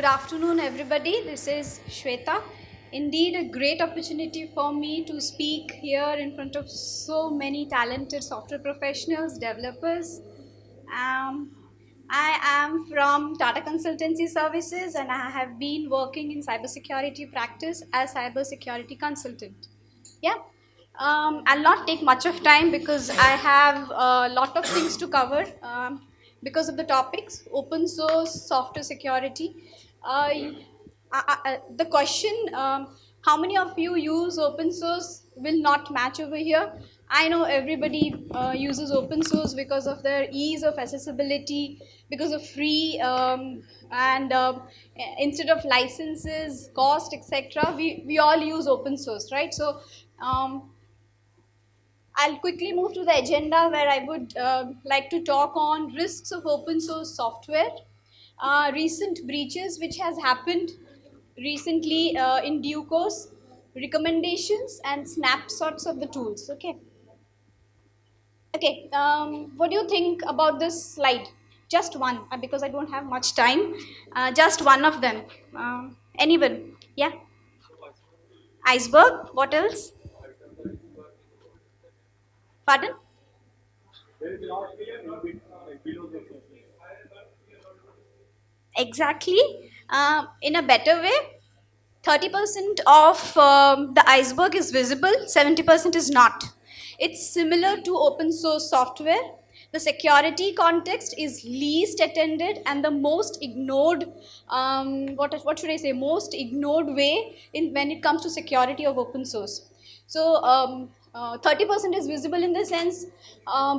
Good afternoon, everybody. This is Shweta. Indeed, a great opportunity for me to speak here in front of so many talented software professionals, developers. Um, I am from Tata Consultancy Services and I have been working in cybersecurity practice as cybersecurity consultant. Yeah. I'll not take much of time because I have a lot of things to cover because of the topics, open source, software security. The question, how many of you use open source will not match over here. I know everybody uses open source because of their ease of accessibility, because of free and instead of licenses, cost, etc. We all use open source, right? So I'll quickly move to the agenda where I would like to talk on risks of open source software, recent breaches which has happened recently in due course, recommendations and snapshots of the tools. Okay, what do you think about this slide? Just one, because I don't have much time. Just one of them. Anyone? Yeah? Iceberg. What else? Pardon? Exactly. In a better way, 30% of the iceberg is visible, 70% is not. It's similar to open source software. The security context is least attended and the most ignored, what should I say, most ignored way when it comes to security of open source. So 30% is visible in the sense,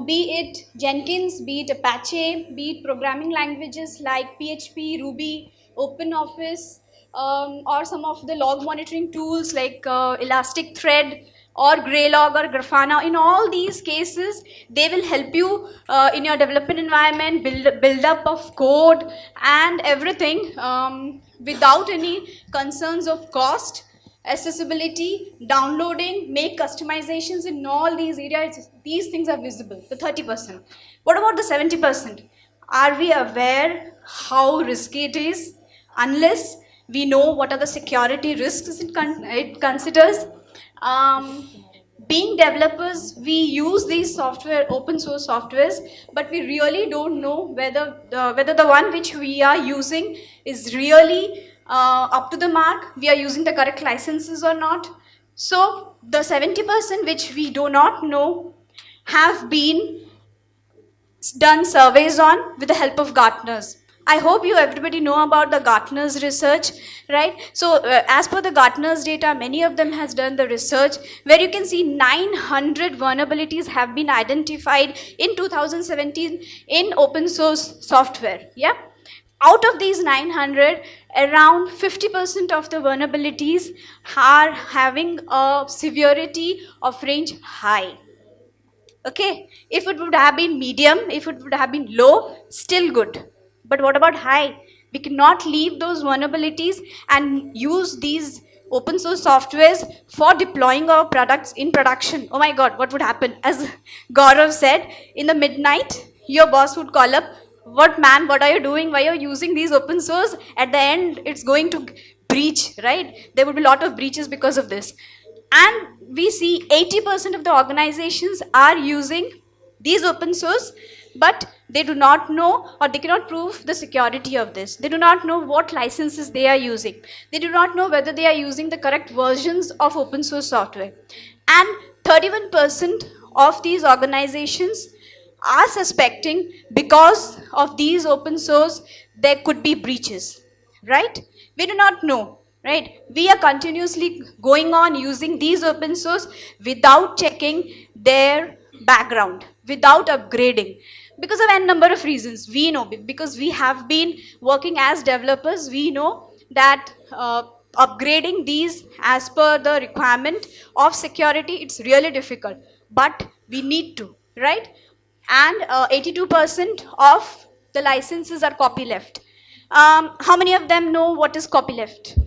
be it Jenkins, be it Apache, be it programming languages like PHP, Ruby, OpenOffice, or some of the log monitoring tools like Elastic Thread or Graylog or Grafana. In all these cases, they will help you in your development environment, build up of code and everything without any concerns of cost, accessibility, downloading, make customizations in all these areas. These things are visible, the 30%. What about the 70%? Are we aware how risky it is? Unless we know what are the security risks it considers. Being developers, we use these software, open source softwares, but we really don't know whether the one which we are using is really up to the mark, we are using the correct licenses or not. So the 70% which we do not know have been done surveys on with the help of Gartner's. I hope everybody know about the Gartner's research, right? So as per the Gartner's data, many of them has done the research where you can see 900 vulnerabilities have been identified in 2017 in open source software. Yeah. Out of these 900, around 50% of the vulnerabilities are having a severity of range high. Okay, if it would have been medium, if it would have been low, still good. But what about high? We cannot leave those vulnerabilities and use these open source softwares for deploying our products in production. Oh my God, what would happen? As Gaurav said, in the midnight, your boss would call up, what man, what are you doing? Why are you using these open source? At the end, it's going to breach, right? There would be a lot of breaches because of this. And we see 80% of the organizations are using these open source, but they do not know or they cannot prove the security of this. They do not know what licenses they are using. They do not know whether they are using the correct versions of open source software. And 31% of these organizations are suspecting because of these open source, there could be breaches, right? We do not know. Right? We are continuously going on using these open source without checking their background, without upgrading. Because of n number of reasons. We know, because we have been working as developers, we know that upgrading these as per the requirement of security, it's really difficult. But we need to, right? And 82% of the licenses are copyleft. How many of them know what is copyleft?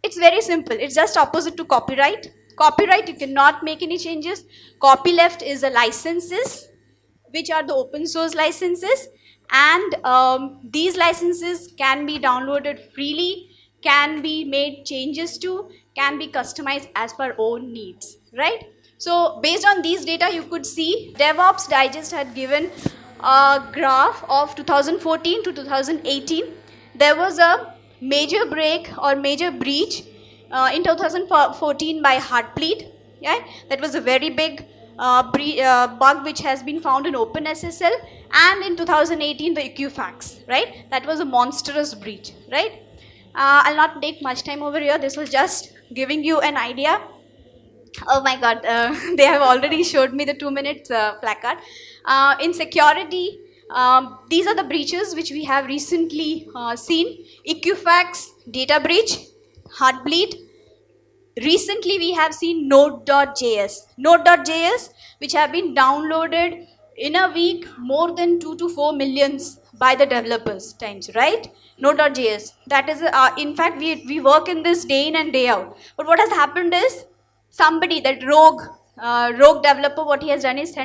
It's very simple. It's just opposite to copyright. Copyright, you cannot make any changes. Copyleft is the licenses, which are the open source licenses, And these licenses can be downloaded freely, can be made changes to, can be customized as per own needs, right? So based on these data, you could see DevOps Digest had given a graph of 2014 to 2018. There was a major break or major breach in 2014 by Heartbleed. Yeah, that was a very big bug which has been found in OpenSSL, and in 2018 the Equifax, right? That was a monstrous breach, right? I'll not take much time over here. This was just giving you an idea. Oh my God, they have already showed me the 2 minutes placard. In security, these are the breaches which we have recently seen. Equifax data breach, Heartbleed. Recently, we have seen Node.js. Node.js, which have been downloaded in a week more than 2 to 4 millions by the developers times, right? Node.js. That is, in fact, we work in this day in and day out. But what has happened is somebody, that rogue developer, what he has done is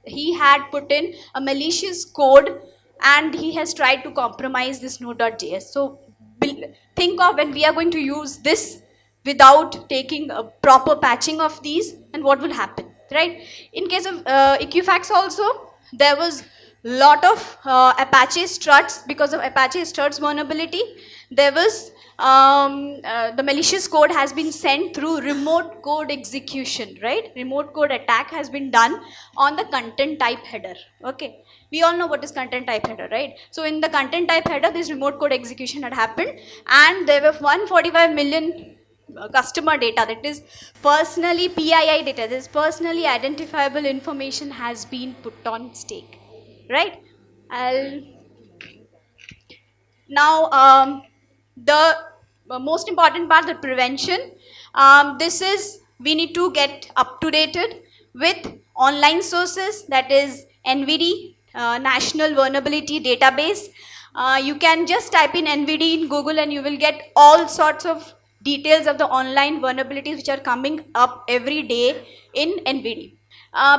he had put in a malicious code and he has tried to compromise this Node.js. So think of when we are going to use this without taking a proper patching of these, and what will happen, right? In case of Equifax also, there was lot of Apache struts. Because of Apache struts vulnerability, there was the malicious code has been sent through remote code execution, right? Remote code attack has been done on the content type header. Okay, we all know what is content type header, right? So in the content type header, this remote code execution had happened, and there were 145 million customer data, that is personally PII data, this personally identifiable information has been put on stake, right? Now the most important part, the prevention. This is, we need to get up to date with online sources, that is NVD, National Vulnerability Database. You can just type in NVD in Google and you will get all sorts of details of the online vulnerabilities which are coming up every day in NVD.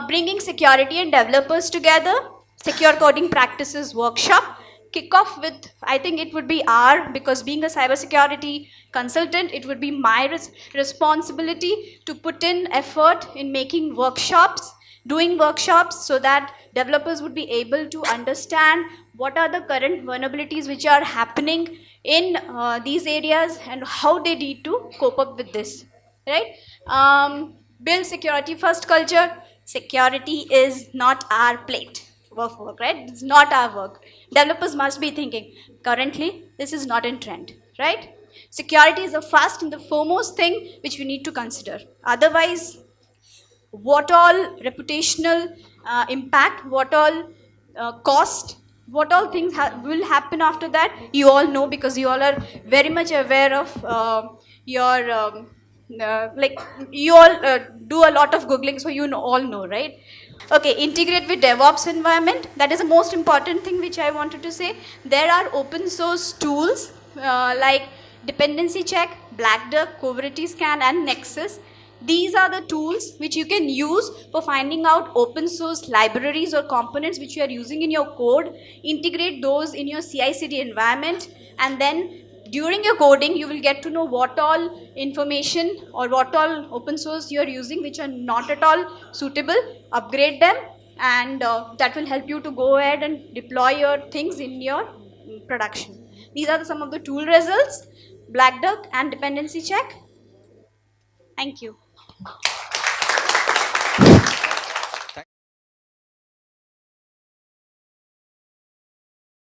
Bringing security and developers together, secure coding practices workshop. Kick off with, I think it would be because being a cybersecurity consultant, it would be my responsibility to put in effort in making workshops, doing workshops, so that developers would be able to understand what are the current vulnerabilities which are happening in these areas and how they need to cope up with this, right? Build security first culture. Security is not our plate of work, right? It's not our work. Developers must be thinking, currently, this is not in trend, right? Security is the first and the foremost thing which we need to consider. Otherwise, what all reputational impact, what all cost, what all things will happen after that, you all know, because you all are very much aware of your like you all do a lot of googling, so you all know, right? Okay, integrate with DevOps environment. That is the most important thing which I wanted to say. There are open source tools like dependency check, Black Duck, Coverity Scan, and Nexus. These are the tools which you can use for finding out open source libraries or components which you are using in your code. Integrate those in your CI/CD environment, and then during your coding, you will get to know what all information or what all open source you are using which are not at all suitable. Upgrade them, and that will help you to go ahead and deploy your things in your production. These are some of the tool results: Black Duck and dependency check. Thank you.